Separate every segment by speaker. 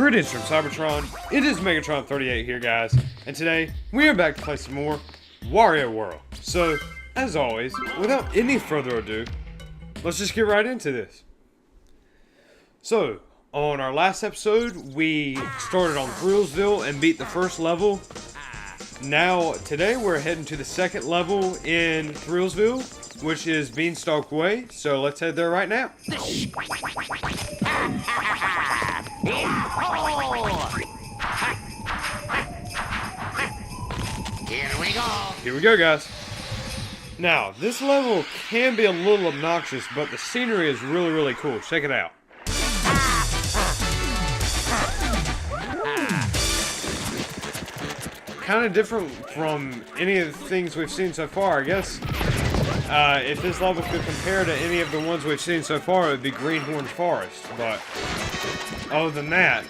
Speaker 1: Greetings from Cybertron. It is Megatron38 here, guys, and today we are back to play some more Wario World. So, as always, without any further ado, let's just get right into this. So, on our last episode, we started on Thrillsville and beat the first level. Now, today we're heading to the second level in Thrillsville, which is Beanstalk Way. So let's head there right now. Here we go, guys. Now, this level can be a little obnoxious, but the scenery is really cool. Check it out. Kind of different from any of the things we've seen so far, I guess. If this level could compare to any of the ones we've seen so far, it would be Greenhorn Forest. But other than that,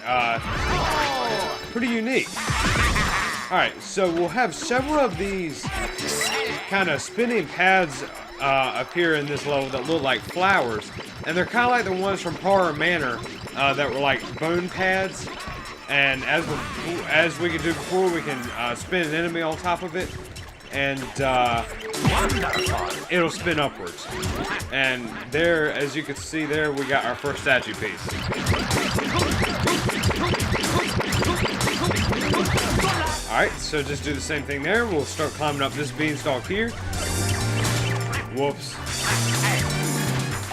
Speaker 1: pretty unique. Alright, so we'll have several of these kind of spinning pads appear in this level that look like flowers. And they're kind of like the ones from Horror Manor that were like bone pads. And as we could do before, we can spin an enemy on top of it. And it'll spin upwards. And there, as you can see there, we got our first statue piece. Alright, so just do the same thing there. We'll start climbing up this beanstalk here. Whoops.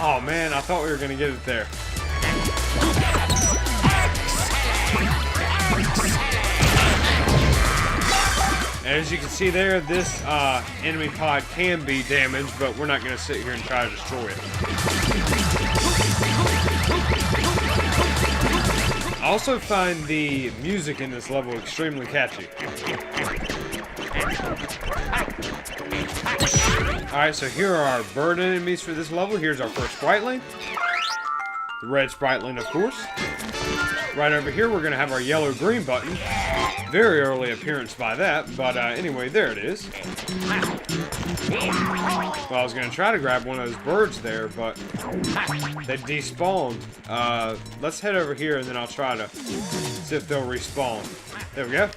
Speaker 1: Oh man, I thought we were going to get it there. As you can see there, this enemy pod can be damaged, but we're not going to sit here and try to destroy it. I also find the music in this level extremely catchy. Alright, so here are our bird enemies for this level. Here's our first Spriteling. The red Spriteling, of course. Right over here, we're going to have our yellow-green button. Very early appearance by that, but anyway, there it is. Well, I was going to try to grab one of those birds there, but they despawned. Let's head over here, and then I'll try to see if they'll respawn. There we go.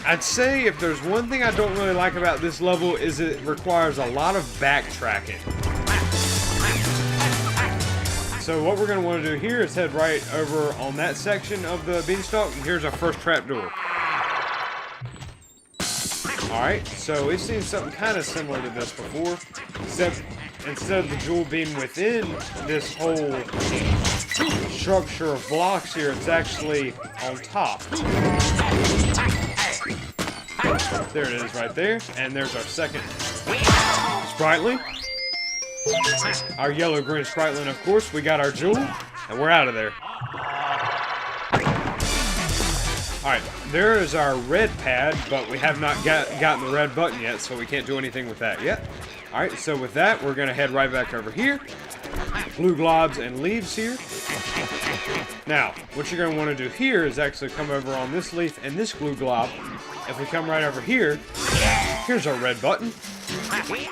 Speaker 1: I'd say if there's one thing I don't really like about this level is it requires a lot of backtracking. So what we're going to want to do here is head right over on that section of the beanstalk, and here's our first trapdoor. Alright, so we've seen something kind of similar to this before, except instead of the jewel being within this whole structure of blocks here, it's actually on top. There it is right there, and there's our second Spriteling. Our yellow-green Spriteling, of course. We got our jewel, and we're out of there. Alright, there is our red pad, but we have not gotten the red button yet, so we can't do anything with that yet. Alright, so with that, we're going to head right back over here. Blue globs and leaves here. Now, what you're going to want to do here is actually come over on this leaf and this glue glob. If we come right over here, here's our red button.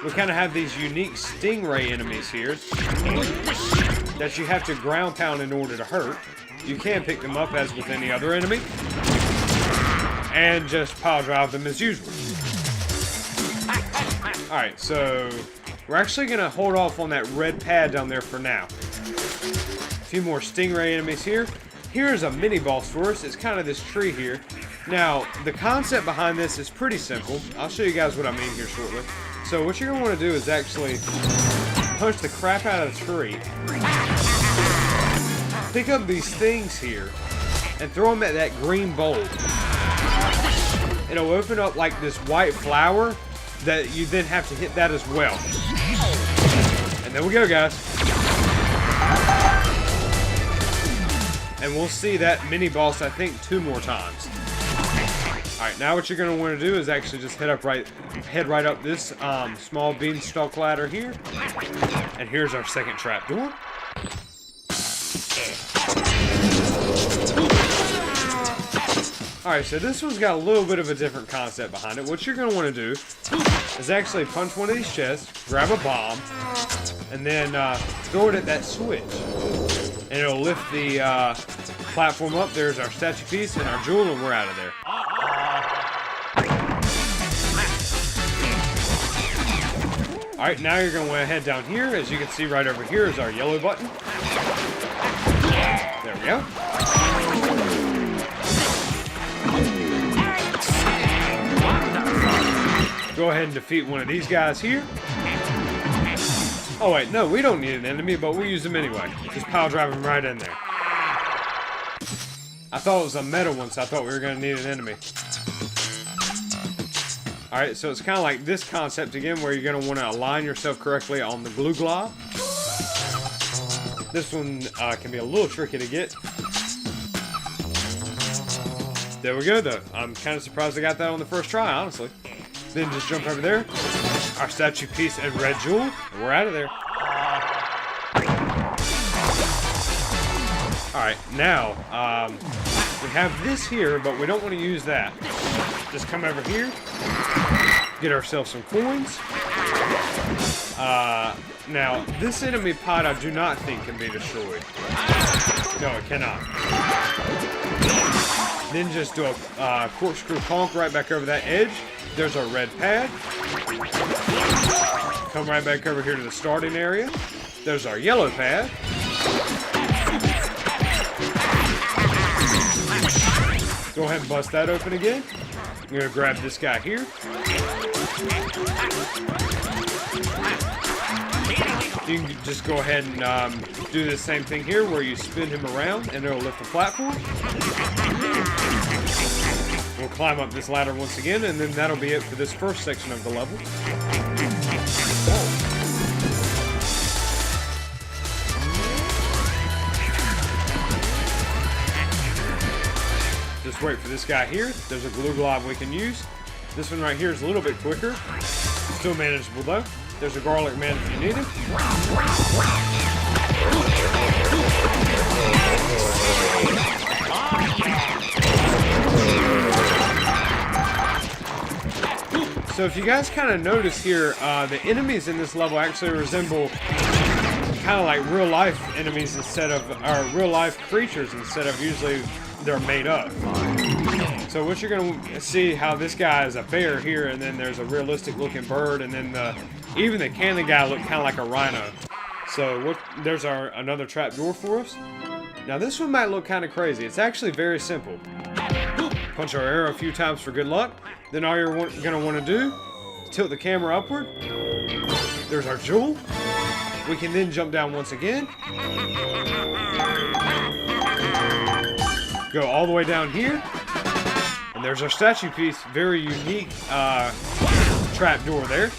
Speaker 1: We kind of have these unique stingray enemies here that you have to ground pound in order to hurt. You can pick them up as with any other enemy, and just pile drive them as usual. Alright, so we're actually going to hold off on that red pad down there for now. A few more stingray enemies here. Here's a mini boss for us. It's kind of this tree here. Now, the concept behind this is pretty simple. I'll show you guys what I mean here shortly. So what you're going to want to do is actually punch the crap out of the tree. Pick up these things here and throw them at that green bowl. It'll open up like this white flower that you then have to hit that as well. And there we go, guys. And we'll see that mini boss, I think, 2 more times. Alright, now what you're going to want to do is actually just head right up this small beanstalk ladder here. And here's our second trapdoor. Alright, so this one's got a little bit of a different concept behind it. What you're going to want to do is actually punch one of these chests, grab a bomb, and then throw it at that switch. And it'll lift the platform up. There's our statue piece and our jewel, and we're out of there. Alright, now you're going to want to head down here. As you can see right over here is our yellow button. There we go. Go ahead and defeat one of these guys here. Oh wait, no, we don't need an enemy, but we'll use them anyway. Just pile drive them right in there. I thought it was a meta one, so I thought we were going to need an enemy. Alright, so it's kind of like this concept again, where you're going to want to align yourself correctly on the glue glob. This one can be a little tricky to get. There we go, though. I'm kind of surprised I got that on the first try, honestly. Then just jump over there. Our statue piece and red jewel. And we're out of there. Alright, now, we have this here, but we don't want to use that. Just come over here. Get ourselves some coins. Now, this enemy pod I do not think can be destroyed. No, it cannot. Then just do a corkscrew conk right back over that edge. There's our red pad. Come right back over here to the starting area. There's our yellow pad. Go ahead and bust that open again. I'm going to grab this guy here. You can just go ahead and do the same thing here where you spin him around and it'll lift the platform. We'll climb up this ladder once again, and then that'll be it for this first section of the level. Just wait for this guy here. There's a glue glob we can use. This one right here is a little bit quicker. Still manageable though. There's a garlic man if you need him. So if you guys kind of notice here, the enemies in this level actually resemble kind of like real life enemies instead of, or real life creatures instead of usually they're made up. So what you're going to see how this guy is a bear here, and then there's a realistic looking bird, and then even the cannon guy looked kind of like a rhino. So there's another trap door for us. Now this one might look kind of crazy. It's actually very simple. Punch our arrow a few times for good luck. Then all you're going to want to do is tilt the camera upward. There's our jewel. We can then jump down once again. Go all the way down here. And there's our statue piece. Very unique trap door there.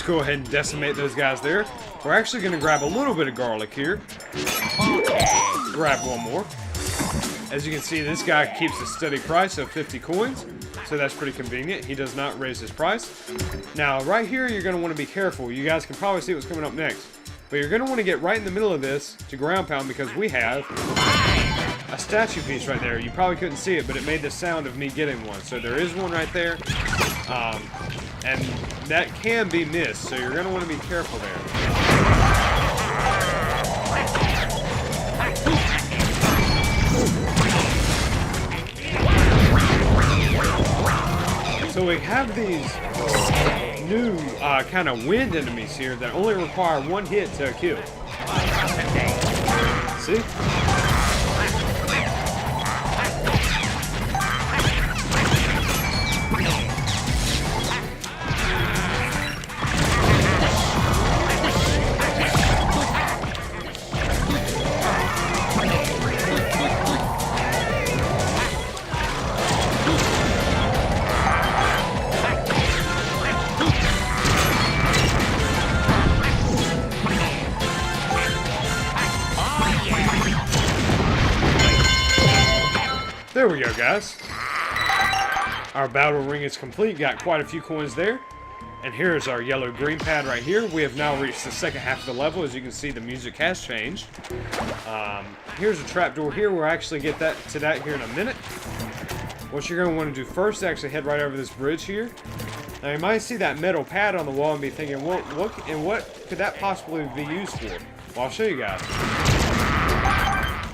Speaker 1: Go ahead and decimate those guys there. We're actually going to grab a little bit of garlic here. Grab one more. As you can see, this guy keeps a steady price of 50 coins, so that's pretty convenient. He does not raise his price. Now, right here, you're going to want to be careful. You guys can probably see what's coming up next, but you're going to want to get right in the middle of this to ground pound because we have a statue piece right there. You probably couldn't see it, but it made the sound of me getting one. So there is one right there. And that can be missed, so you're going to want to be careful there. So we have these new kind of wind enemies here that only require one hit to kill. See? There we go, guys. Our battle ring is complete. Got quite a few coins there. And here's our yellow-green pad right here. We have now reached the second half of the level. As you can see, the music has changed. Here's a trapdoor here. We'll actually get to that here in a minute. What you're going to want to do first is actually head right over this bridge here. Now, you might see that metal pad on the wall and be thinking, what could that possibly be used for? Well, I'll show you guys.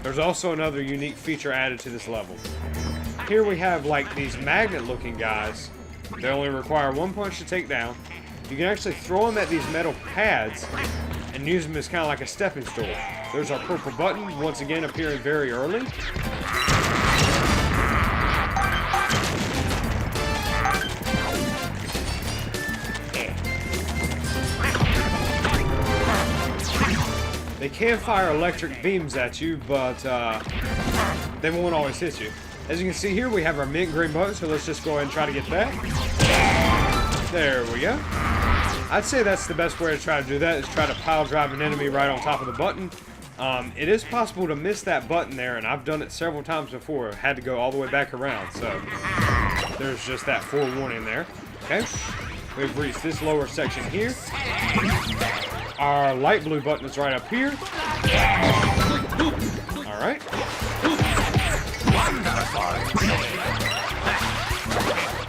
Speaker 1: There's also another unique feature added to this level. Here we have like these magnet-looking guys. They only require one punch to take down. You can actually throw them at these metal pads and use them as kind of like a stepping stool. There's our purple button, once again appearing very early. They can fire electric beams at you, but they won't always hit you. As you can see here, we have our mint green button, so let's just go ahead and try to get that. There we go. I'd say that's the best way to try to do that, is try to pile drive an enemy right on top of the button. It is possible to miss that button there, and I've done it several times before. I had to go all the way back around, so there's just that forewarning there. Okay, we've reached this lower section here. Our light blue button is right up here. All right.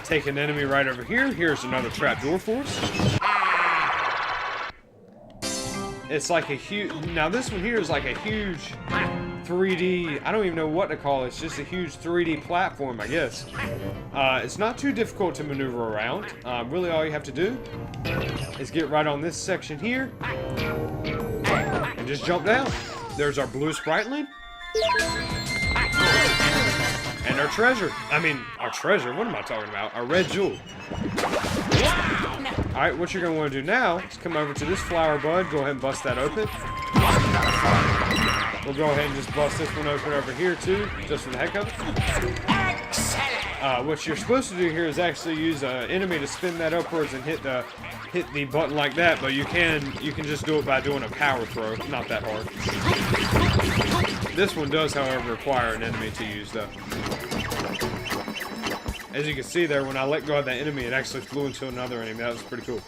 Speaker 1: Take an enemy right over here. Here's another trapdoor for us. It's like a huge... Now this one here is like a huge 3D... I don't even know what to call it. It's just a huge 3D platform, I guess. It's not too difficult to maneuver around. Really all you have to do is get right on this section here and just jump down. There's our blue spriteling. And our treasure. Our treasure. What am I talking about? Our red jewel. Alright, what you're going to want to do now is come over to this flower bud. Go ahead and bust that open. We'll go ahead and just bust this one open over here too, just for the heck of it. What you're supposed to do here is actually use an enemy to spin that upwards and hit the button like that, but you can just do it by doing a power throw. Not that hard. This one does, however, require an enemy to use though. As you can see there, when I let go of that enemy, it actually flew into another enemy. That was pretty cool.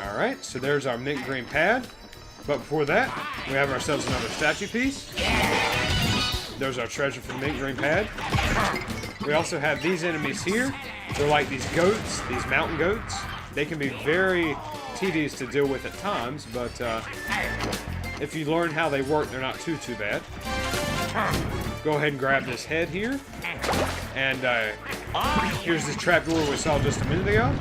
Speaker 1: Alright, so there's our mint green pad. But before that, we have ourselves another statue piece. There's our treasure from the mint green pad. We also have these enemies here. They're like these goats, these mountain goats. They can be very tedious to deal with at times, but if you learn how they work, they're not too bad. Go ahead and grab this head here. And here's this trapdoor we saw just a minute ago.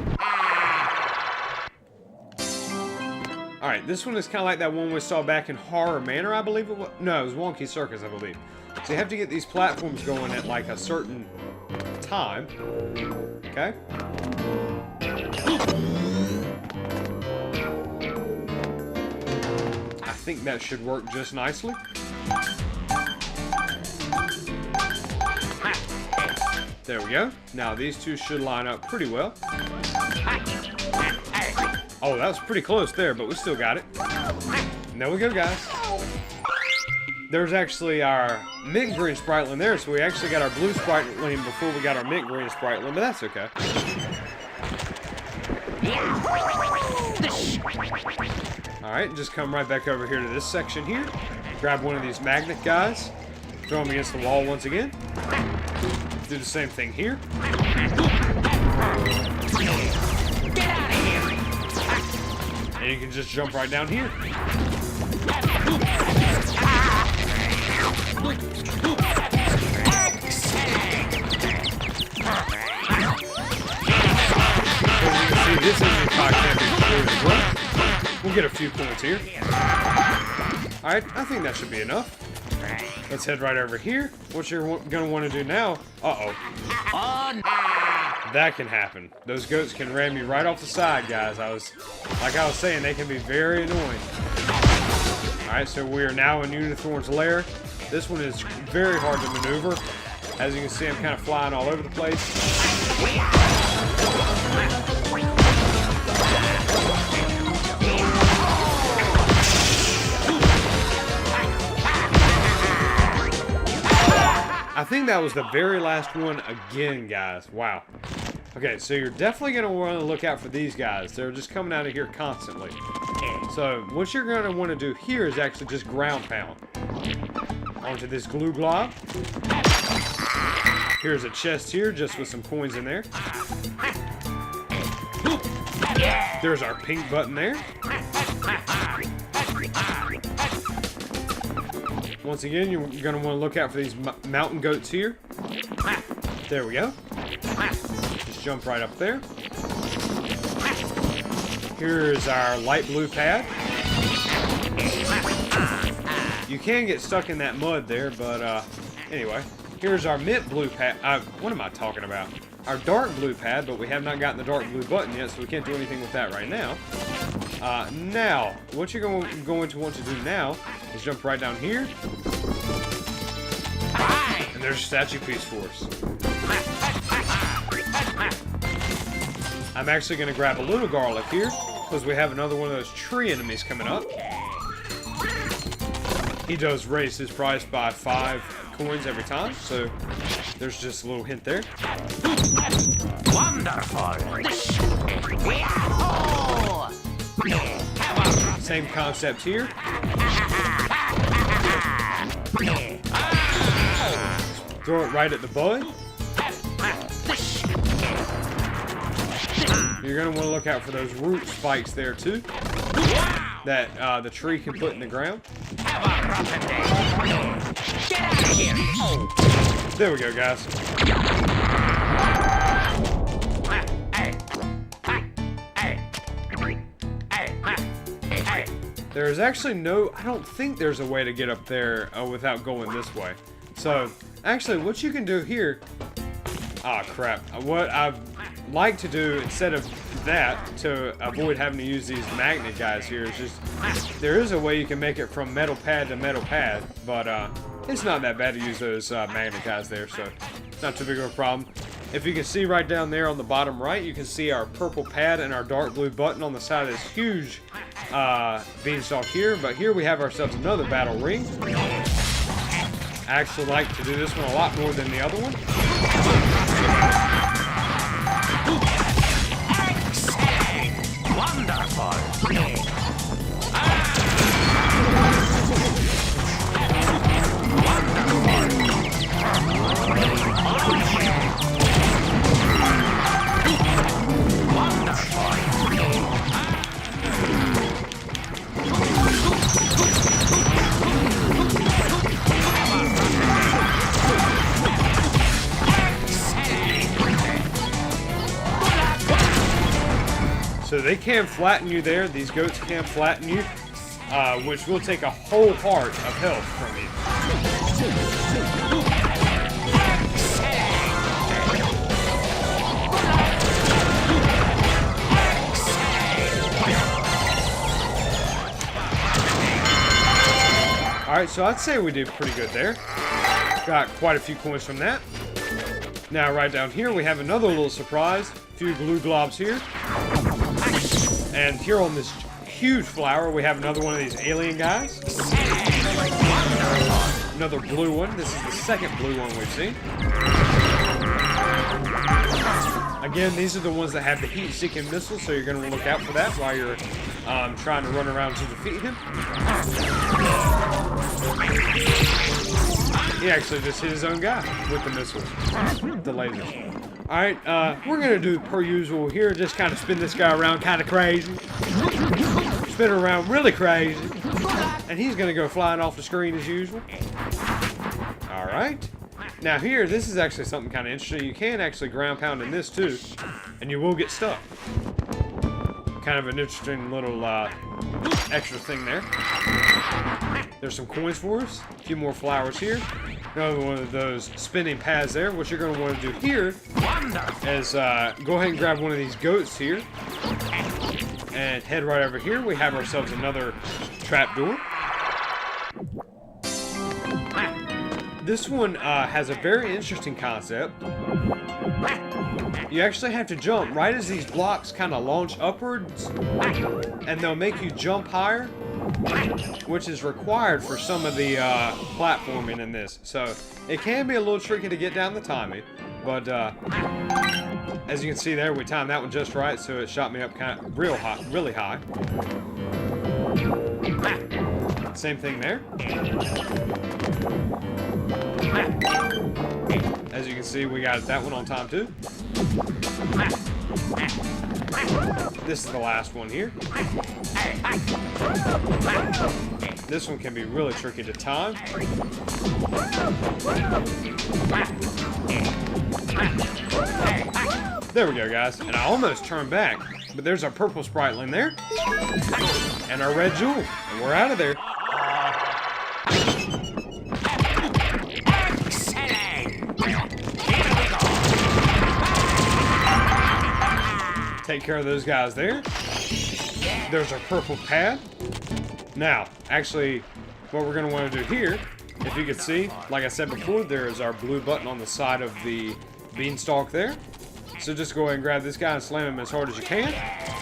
Speaker 1: Alright, this one is kind of like that one we saw back in Horror Manor, I believe it was. No, it was Wonky Circus, I believe. So you have to get these platforms going at like a certain time. Okay? I think that should work just nicely. There we go. Now these two should line up pretty well. Oh, that was pretty close there, but we still got it. And there we go, guys. There's actually our mint green spriteling there, so we actually got our blue spriteling before we got our mint green spriteling, but that's okay. Alright, just come right back over here to this section here. Grab one of these magnet guys. Throw them against the wall once again. Do the same thing here. And you can just jump right down here. See, this enemy pod can't be destroyed as well. We'll get a few points here. Alright, I think that should be enough. Let's head right over here. What you're going to want to do now... Uh-oh. That can happen. Those goats can ram you right off the side, guys. Like I was saying, they can be very annoying. Alright, so we are now in Unicorn's lair. This one is very hard to maneuver. As you can see, I'm kind of flying all over the place. I think that was the very last one again, guys. Wow. Okay, so you're definitely going to want to look out for these guys. They're just coming out of here constantly. So what you're going to want to do here is actually just ground pound onto this glue glob. Here's a chest here just with some coins in there. There's our pink button there. Once again, you're going to want to look out for these mountain goats here. There we go. Just jump right up there. Here's our light blue pad. You can get stuck in that mud there, but anyway. Here's our mint blue pad. What am I talking about? Our dark blue pad, but we have not gotten the dark blue button yet, so we can't do anything with that right now. Now, what you're going to want to do now is jump right down here. And there's a statue piece for us. I'm actually going to grab a little garlic here, because we have another one of those tree enemies coming up. He does raise his price by 5 coins every time, so there's just a little hint there.
Speaker 2: Wonderful!
Speaker 1: Same concept here. Throw it right at the bud. You're going to want to look out for those root spikes there too, that the tree can put in the ground. There we go, guys. There's actually I don't think there's a way to get up there without going this way. So, actually, what you can do here... Ah, crap. What I'd like to do, instead of that, to avoid having to use these magnet guys here, is just... There is a way you can make it from metal pad to metal pad, but it's not that bad to use those magnet guys there, so it's not too big of a problem. If you can see right down there on the bottom right, you can see our purple pad and our dark blue button on the side of this huge beanstalk here. But here we have ourselves another battle ring. I actually like to do this one a lot more than the other one.
Speaker 2: Excellent! Wonderful!
Speaker 1: So they can flatten you there. These goats can flatten you, which will take a whole heart of health from you. Alright, so I'd say we did pretty good there. Got quite a few coins from that. Now right down here we have another little surprise. A few glue globs here. And here on this huge flower, we have another one of these alien guys. Another blue one. This is the second blue one we've seen. Again, these are the ones that have the heat-seeking missile, so you're going to look out for that while you're trying to run around to defeat him. He actually just hit his own guy with the missile, the laser. Alright, we're going to do per usual here, just kind of spin this guy around kind of crazy. Spin around really crazy. And he's going to go flying off the screen as usual. Alright. Now here, this is actually something kind of interesting. You can actually ground pound in this too, and you will get stuck. Kind of an interesting little extra thing there. There's some coins for us. A few more flowers here. Another one of those spinning pads there. What you're going to want to do here is go ahead and grab one of these goats here. And head right over here. We have ourselves another trapdoor. This one has a very interesting concept. You actually have to jump right as these blocks kind of launch upwards, and they'll make you jump higher. which is required for some of the platforming in this. So it can be a little tricky to get down the timing, but as you can see there, we timed that one just right, so it shot me up really high. Same thing there. As you can see, we got that one on time too. This is the last one here. This one can be really tricky to time. There we go, guys. And I almost turned back, but there's our purple spriteling there. And our red jewel. And we're out of there. Take care of those guys there. There's our purple pad. Now, actually, what we're going to want to do here, if you can see, like I said before, there is our blue button on the side of the Beanstalk there. So just go ahead and grab this guy and slam him as hard as you can.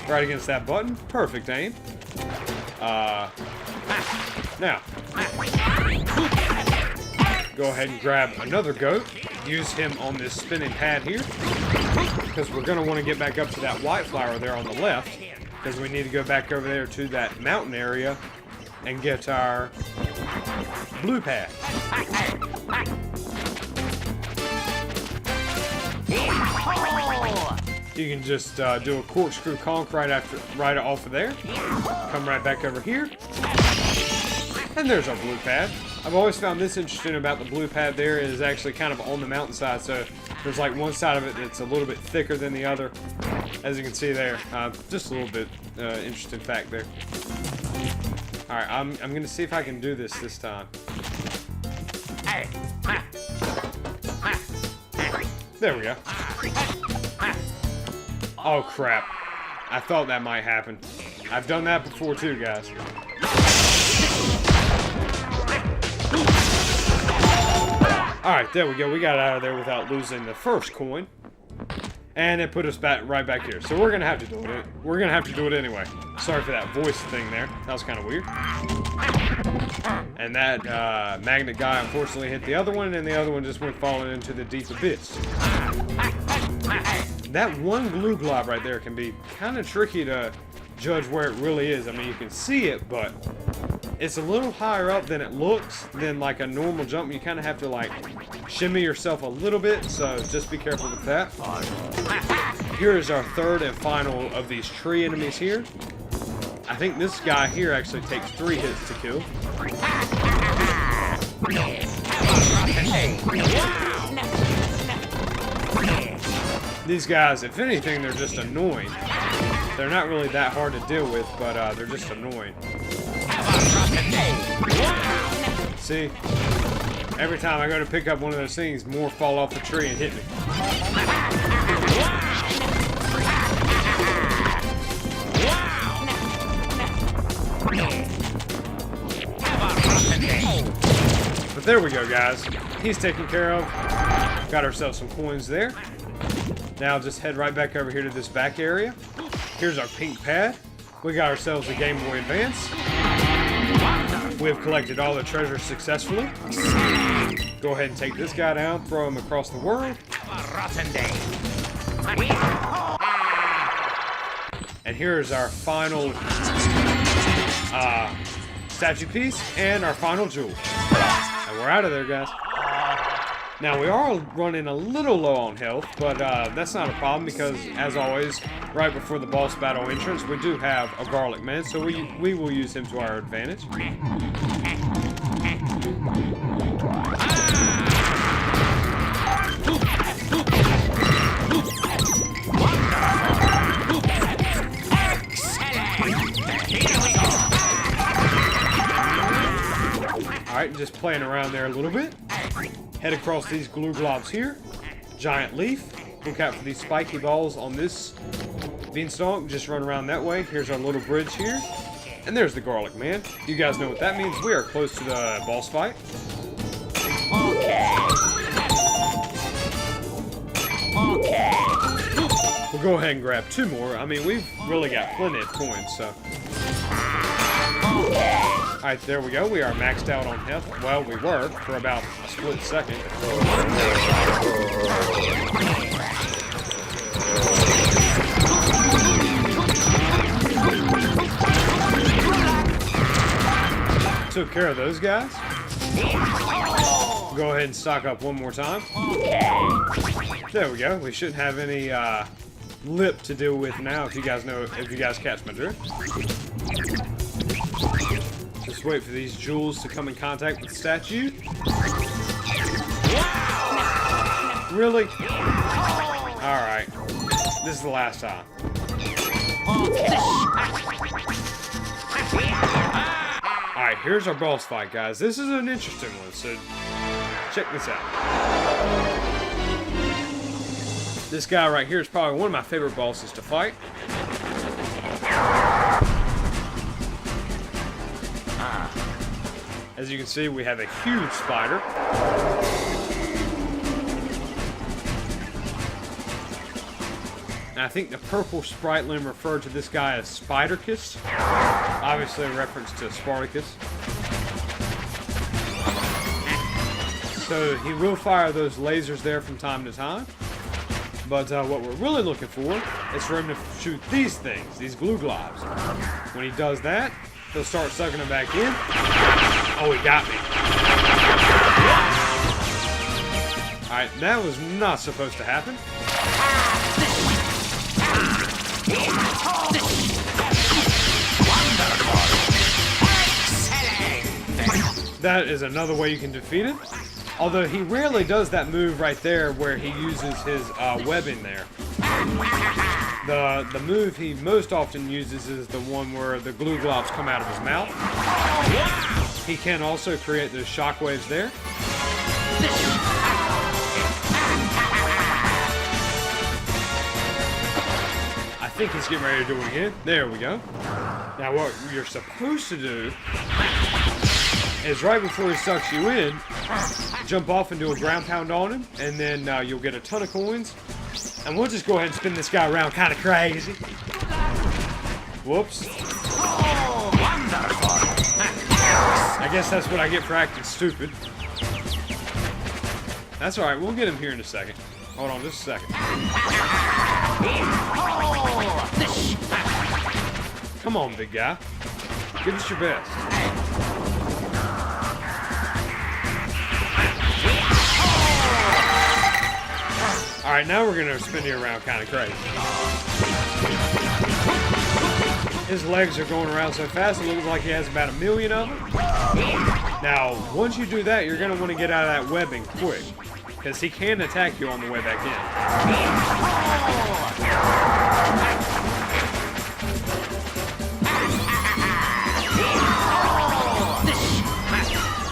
Speaker 1: Right against that button. Perfect aim. Now, go ahead and grab another goat. Use him on this spinning pad here, because we're going to want to get back up to that white flower there on the left, because we need to go back over there to that mountain area and get our blue pad. You can just do a corkscrew conk right off of there. Come right back over here. And there's our blue pad. I've always found this interesting about the blue pad there is actually kind of on the mountainside, so there's like one side of it that's a little bit thicker than the other. As you can see there, just a little bit interesting fact there. Alright, I'm going to see if I can do this time. There we go. Oh crap. I thought that might happen. I've done that before too, guys. Alright, there we go. We got out of there without losing the first coin. And it put us right back here. So we're going to have to do it. We're going to have to do it anyway. Sorry for that voice thing there. That was kind of weird. And that magnet guy unfortunately hit the other one, and the other one just went falling into the deep abyss. That one glue glob right there can be kind of tricky to judge where it really is. I mean, you can see it, but it's a little higher up than it looks than like a normal jump. You kind of have to like shimmy yourself a little bit, so just be careful with that. Here is our third and final of these tree enemies here. I think this guy here actually takes 3 hits to kill. These guys, if anything, they're just annoying. They're not really that hard to deal with, but they're just annoying. See? Every time I go to pick up one of those things, more fall off the tree and hit me. But there we go, guys. He's taken care of. Got ourselves some coins there. Now just head right back over here to this back area. Here's our pink pad. We got ourselves a Game Boy Advance. We have collected all the treasures successfully. Go ahead and take this guy down, throw him across the world. And here is our final statue piece and our final jewel. And we're out of there, guys. Now, we are running a little low on health, but that's not a problem because, as always, right before the boss battle entrance, we do have a garlic man, so we will use him to our advantage. Alright, just playing around there a little bit. Head across these glue globs here. Giant leaf. Look out for these spiky balls on this Beanstalk. Just run around that way. Here's our little bridge here. And there's the garlic man. You guys know what that means. We are close to the boss fight. We'll go ahead and grab 2 more. I mean, we've really got plenty of coins, so. Alright, there we go. We are maxed out on health. Well, we were for about a split second. Took care of those guys. Go ahead and stock up one more time. There we go. We shouldn't have any lip to deal with now, if you guys catch my drift. Just wait for these jewels to come in contact with the statue. Really? Alright. This is the last time. Alright, here's our boss fight, guys. This is an interesting one, so check this out. This guy right here is probably one of my favorite bosses to fight. As you can see, we have a huge spider. And I think the purple spriteling referred to this guy as Spidercus. Obviously a reference to Spartacus. So he will fire those lasers there from time to time. But what we're really looking for is for him to shoot these things, these glue globs. When he does that, he'll start sucking them back in. Oh, he got me. Alright, that was not supposed to happen. That is another way you can defeat it. Although he rarely does that move right there where he uses his webbing there. The move he most often uses is the one where the glue globs come out of his mouth. He can also create those shockwaves there. I think he's getting ready to do it again. There we go. Now what you're supposed to do is right before he sucks you in, jump off and do a ground pound on him, and then you'll get a ton of coins. And we'll just go ahead and spin this guy around kind of crazy. Whoops. I guess that's what I get for acting stupid. That's alright, we'll get him here in a second. Hold on just a second. Come on, big guy. Give us your best. Alright, now we're gonna spin you around kind of crazy. His legs are going around so fast, it looks like he has about 1 million of them. Now, once you do that, you're gonna want to get out of that webbing quick, because he can attack you on the way back in.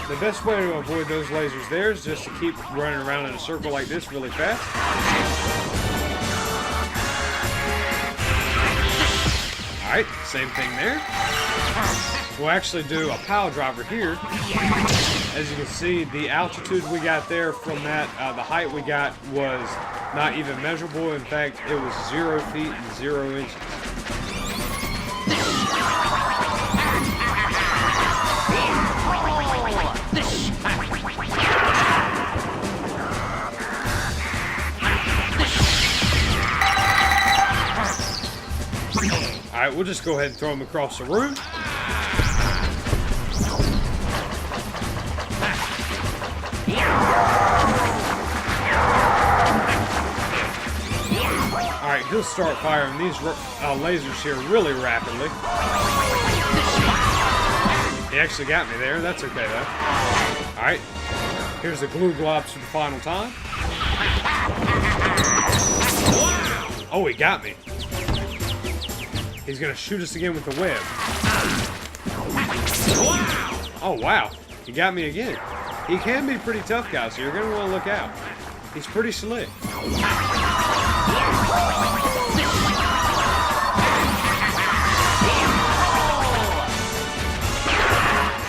Speaker 1: The best way to avoid those lasers there is just to keep running around in a circle like this really fast. Alright, same thing there. We'll actually do a pile driver here. As you can see, the altitude we got there from that, the height we got was not even measurable. In fact, it was 0 feet and 0 inches. Alright, we'll just go ahead and throw him across the room. Alright, he'll start firing these lasers here really rapidly. He actually got me there. That's okay, though. Alright, here's the glue globs for the final time. Oh, he got me. He's gonna shoot us again with the web. Oh, wow. He got me again. He can be pretty tough, guys, so you're gonna want to look out. He's pretty slick.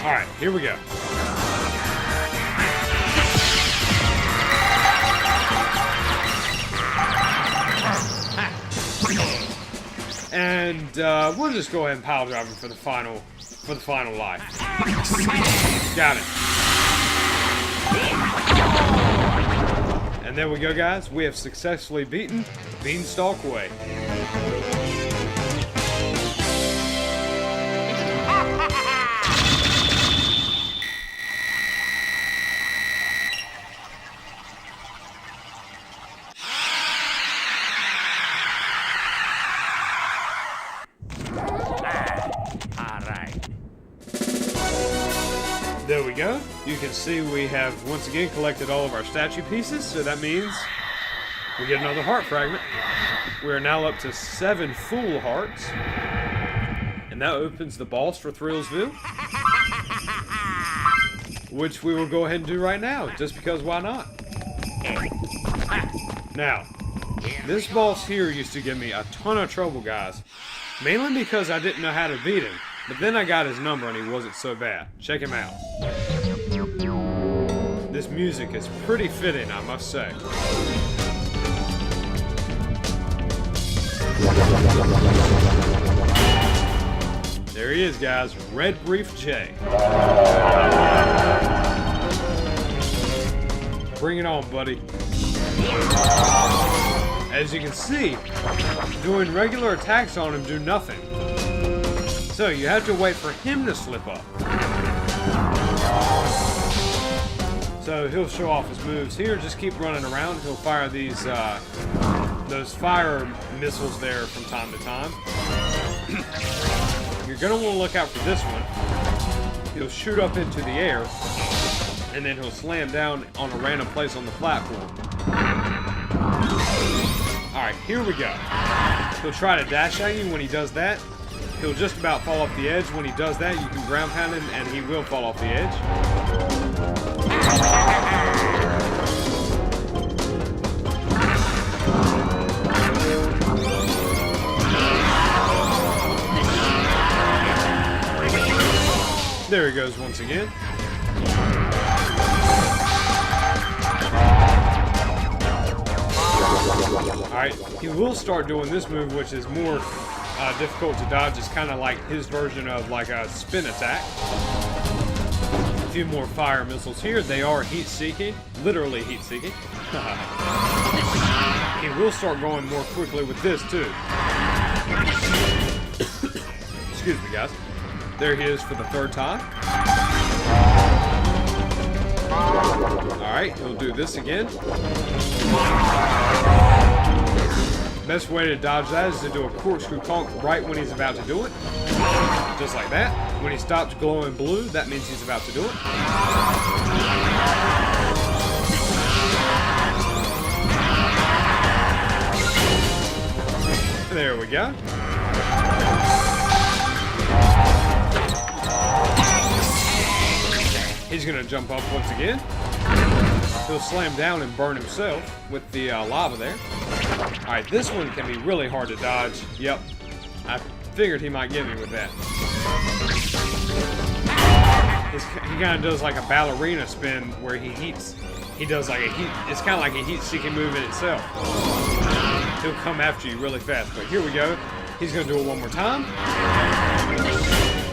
Speaker 1: Alright, here we go. And we'll just go ahead and pile drive him for the final for the final life. Got it. And there we go, guys. We have successfully beaten Beanstalk Way. There we go. You can see we have once again collected all of our statue pieces, so that means we get another heart fragment. We are now up to 7 full hearts. And that opens the boss for Thrillsville, which we will go ahead and do right now, just because why not? Now, this boss here used to give me a ton of trouble, guys. Mainly because I didn't know how to beat him. But then I got his number and he wasn't so bad. Check him out. This music is pretty fitting, I must say. There he is, guys. Red Brief J. Bring it on, buddy. As you can see, doing regular attacks on him do nothing. So you have to wait for him to slip up. So he'll show off his moves here. Just keep running around. He'll fire these those fire missiles there from time to time. You're gonna want to look out for this one. He'll shoot up into the air, and then he'll slam down on a random place on the platform. Alright, here we go. He'll try to dash at you. When he does that, he'll just about fall off the edge. When he does that, you can ground pound him and he will fall off the edge. There he goes once again. Alright, he will start doing this move, which is more difficult to dodge. It's kind of like his version of like a spin attack. A few more fire missiles here. They are heat-seeking. Literally heat-seeking. He will start going more quickly with this, too. Excuse me, guys. There he is for the 3rd time. Alright, he'll do this again. Best way to dodge that is to do a corkscrew conk right when he's about to do it. Just like that. When he stops glowing blue, that means he's about to do it. There we go. He's going to jump up once again. He'll slam down and burn himself with the lava there. Alright, this one can be really hard to dodge. Yep, I figured he might get me with that. He kind of does like a ballerina spin where he heats. He does like a heat. It's kind of like a heat-seeking move in itself. He'll come after you really fast. But here we go. He's going to do it one more time.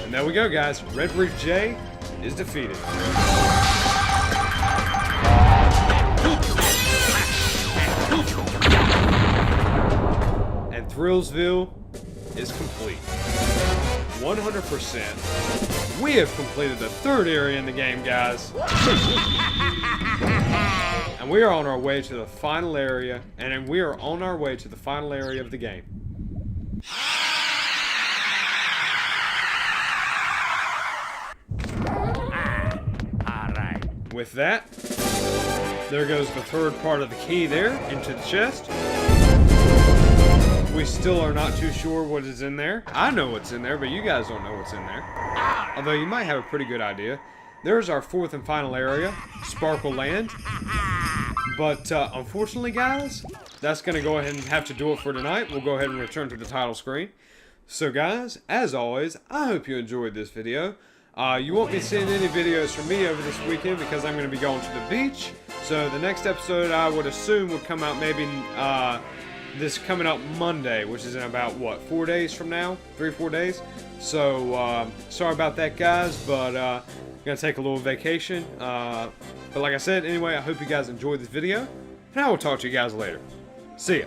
Speaker 1: And there we go, guys. Red Brief J is defeated. And Thrillsville is complete. 100%. We have completed the 3rd area in the game, guys. And we are on our way to the final area. And we are on our way to the final area of the game. With that, there goes the 3rd part of the key there into the chest. We still are not too sure what is in there. I know what's in there, but you guys don't know what's in there. Although you might have a pretty good idea. There's our 4th and final area, Sparkle Land. But unfortunately, guys, that's going to go ahead and have to do it for tonight. We'll go ahead and return to the title screen. So guys, as always, I hope you enjoyed this video. You won't be seeing any videos from me over this weekend because I'm going to be going to the beach. So the next episode I would assume would come out maybe this coming up Monday, which is in about, what, 4 days from now? 3-4 days? So, sorry about that, guys, but gonna take a little vacation. But like I said, anyway, I hope you guys enjoyed this video, and I will talk to you guys later. See ya.